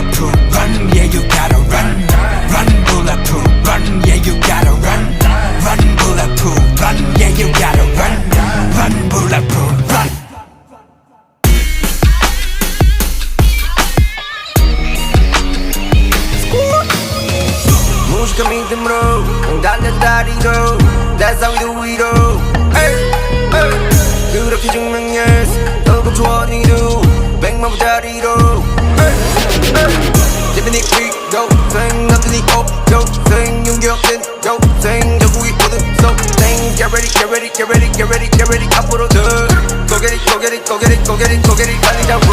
bulletproof, run, yeah you gotta run. Run bulletproof, run, yeah you gotta run. Run bulletproof, run, yeah you gotta run. Run bulletproof, run. Música me tembrou, dá-lhe 다리로 That's how we do it all. Hey, hey. 그렇게 증명했어 너무 좋아 니도 100만보다리로 Hey, hey. 재밌는 quick 도생 남들이 없도생 용기없는 도생 결국이 모든 소생 Get ready, get ready, get ready, get ready, get ready 앞으로 더 Go get it, go get it, go get it, go get it, go get it 달리자